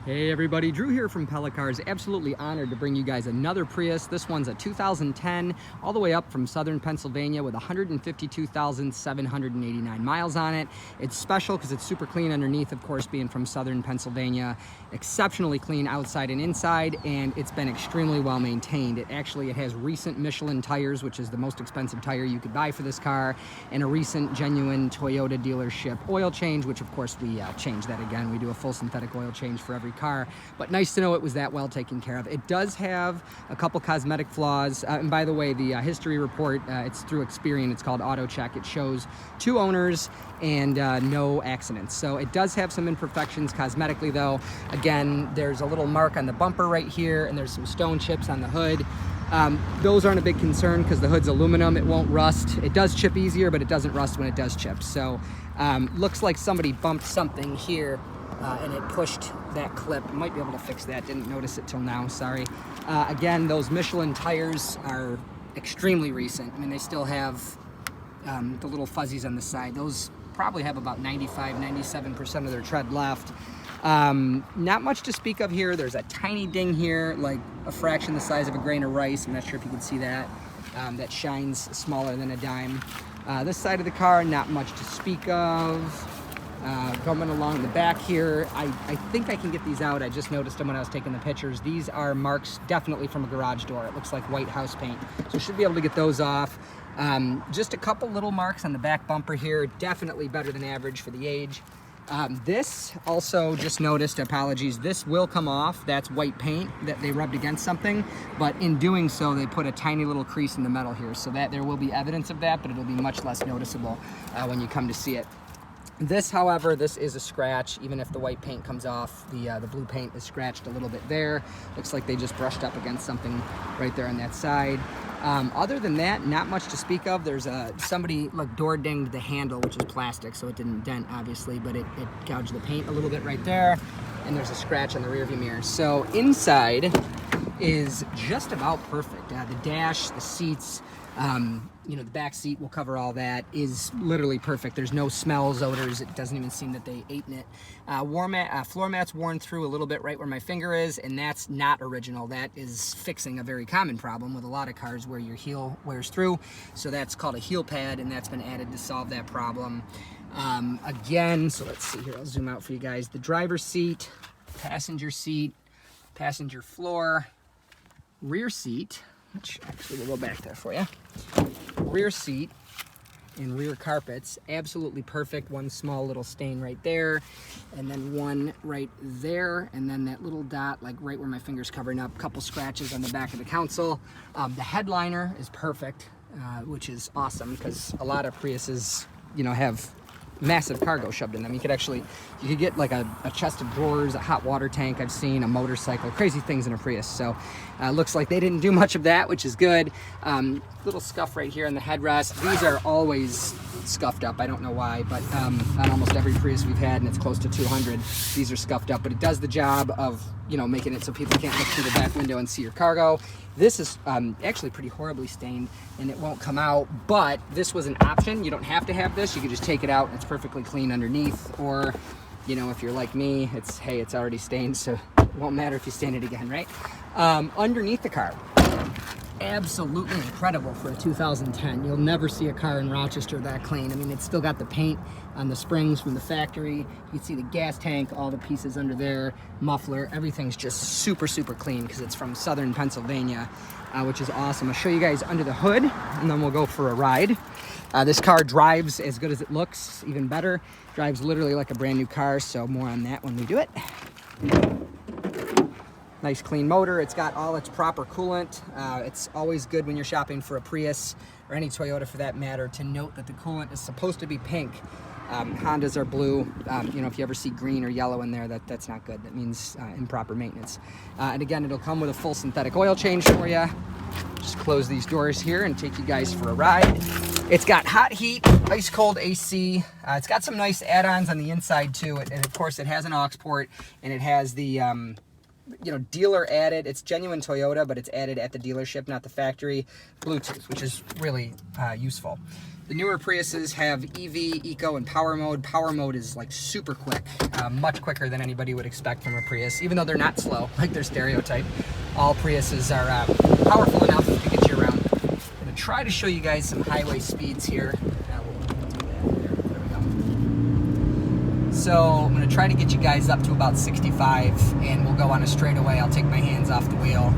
Hey everybody, Drew here from Pella Cars. Absolutely honored to bring you guys another Prius. This one's a 2010, all the way up from southern Pennsylvania with 152,789 miles on it. It's special because it's super clean underneath, of course, being from southern Pennsylvania. Exceptionally clean outside and inside, and it's been extremely well maintained. It has recent Michelin tires, which is the most expensive tire you could buy for this car, and a recent genuine Toyota dealership oil change, which of course we change that again. We do a full synthetic oil change for every car, but nice to know it was that well taken care of. It does have a couple cosmetic flaws, and by the way, the history report, it's through Experian, it's called AutoCheck. It shows 2 owners and no accidents, so it does have some imperfections cosmetically though. Again, there's a little mark on the bumper right here, and there's some stone chips on the hood. Those aren't a big concern because the hood's aluminum, it won't rust. It does chip easier, but it doesn't rust when it does chip. So looks like somebody bumped something here and it pushed that clip. Might be able to fix that, didn't notice it till now, sorry. Again, those Michelin tires are extremely recent. I mean, they still have the little fuzzies on the side. Those probably have about 95-97% of their tread left. Not much to speak of here. There's a tiny ding here, like a fraction the size of a grain of rice. I'm not sure if you can see that. That shines smaller than a dime. This side of the car, not much to speak of. Coming along the back here, I think I can get these out. I just noticed them when I was taking the pictures. These are marks definitely from a garage door. It looks like white house paint. So should be able to get those off. Just a couple little marks on the back bumper here. Definitely better than average for the age. This also just noticed, apologies, this will come off. That's white paint that they rubbed against something, but in doing so they put a tiny little crease in the metal here, so that there will be evidence of that, but it'll be much less noticeable when you come to see it. This, however, this is a scratch. Even if the white paint comes off, the blue paint is scratched a little bit there. Looks like they just brushed up against something right there on that side. Other than that, not much to speak of. There's somebody like door dinged the handle, which is plastic, so it didn't dent obviously, but it gouged the paint a little bit right there. And there's a scratch on the rearview mirror. So inside is just about perfect. The dash, the seats, you know, the back seat will cover all that, is literally perfect. There's no smells, odors. It doesn't even seem that they ate in it. Floor mat's worn through a little bit right where my finger is, and that's not original. That is fixing a very common problem with a lot of cars where your heel wears through. So that's called a heel pad, and that's been added to solve that problem. Again, so let's see here. I'll zoom out for you guys. The driver's seat, passenger floor, rear seat, which actually we'll go back there for you. Rear seat and rear carpets, absolutely perfect. One small little stain right there, and then one right there, and then that little dot like right where my finger's covering up. Couple scratches on the back of the console. The headliner is perfect, which is awesome because a lot of Priuses, you know, have massive cargo shoved in them. You could get like a chest of drawers, a hot water tank I've seen, a motorcycle, crazy things in a Prius. So looks like they didn't do much of that, which is good. Little scuff right here on the headrest. These are always scuffed up. I don't know why, but on almost every Prius we've had, and it's close to 200, these are scuffed up, but it does the job of, you know, making it so people can't look through the back window and see your cargo. This is actually pretty horribly stained, and it won't come out, but this was an option. You don't have to have this. You could just take it out and it's perfectly clean underneath, or, you know, if you're like me, it's already stained, so it won't matter if you stain it again, right? Underneath the car, absolutely incredible for a 2010. You'll never see a car in Rochester that clean. I mean, it's still got the paint on the springs from the factory. You can see the gas tank, all the pieces under there, muffler, everything's just super, super clean because it's from southern Pennsylvania, which is awesome. I'll show you guys under the hood, and then we'll go for a ride. This car drives as good as it looks, even better. Drives literally like a brand new car, so more on that when we do it. Nice clean motor. It's got all its proper coolant. It's always good when you're shopping for a Prius, or any Toyota for that matter, to note that the coolant is supposed to be pink. Hondas are blue. You know, if you ever see green or yellow in there, that's not good. That means improper maintenance. And again, it'll come with a full synthetic oil change for you. Just close these doors here and take you guys for a ride. It's got hot heat, ice cold AC. It's got some nice add-ons on the inside too. And of course it has an aux port, and it has the dealer added. It's genuine Toyota, but it's added at the dealership, not the factory. Bluetooth, which is really useful. The newer Priuses have EV, Eco, and Power Mode. Power Mode is like super quick, much quicker than anybody would expect from a Prius, even though they're not slow, like their stereotype. All Priuses are powerful enough to get you around. I'm gonna try to show you guys some highway speeds here. So I'm gonna try to get you guys up to about 65, and we'll go on a straightaway. I'll take my hands off the wheel.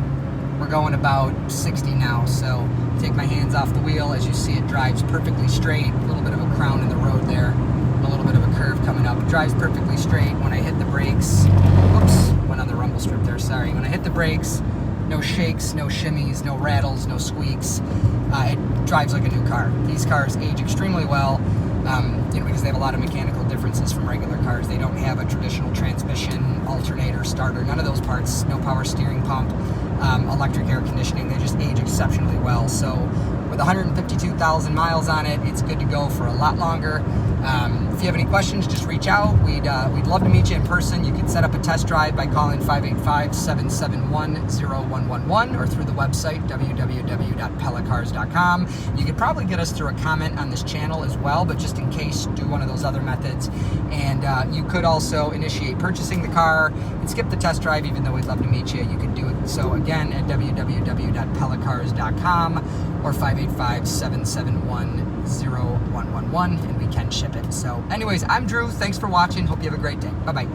We're going about 60 now, so take my hands off the wheel. As you see, it drives perfectly straight. A little bit of a crown in the road there, and a little bit of a curve coming up. It drives perfectly straight. When I hit the brakes, oops, went on the rumble strip there, sorry. When I hit the brakes, no shakes, no shimmies, no rattles, no squeaks. It drives like a new car. These cars age extremely well, because they have a lot of mechanical differences from regular cars. They don't have a traditional transmission, alternator, starter, none of those parts, no power steering pump, electric air conditioning. They just age exceptionally well. So with 152,000 miles on it, it's good to go for a lot longer. If you have any questions, just reach out. We'd love to meet you in person. You can set up a test drive by calling 585-771-0111 or through the website www.pellacars.com. You could probably get us through a comment on this channel as well, but just in case, do one of those other methods. And you could also initiate purchasing the car and skip the test drive, even though we'd love to meet you. You could do it. So again, at www.pellacars.com or 585-771-0111, and we can ship it. So anyways, I'm Drew. Thanks for watching. Hope you have a great day. Bye-bye.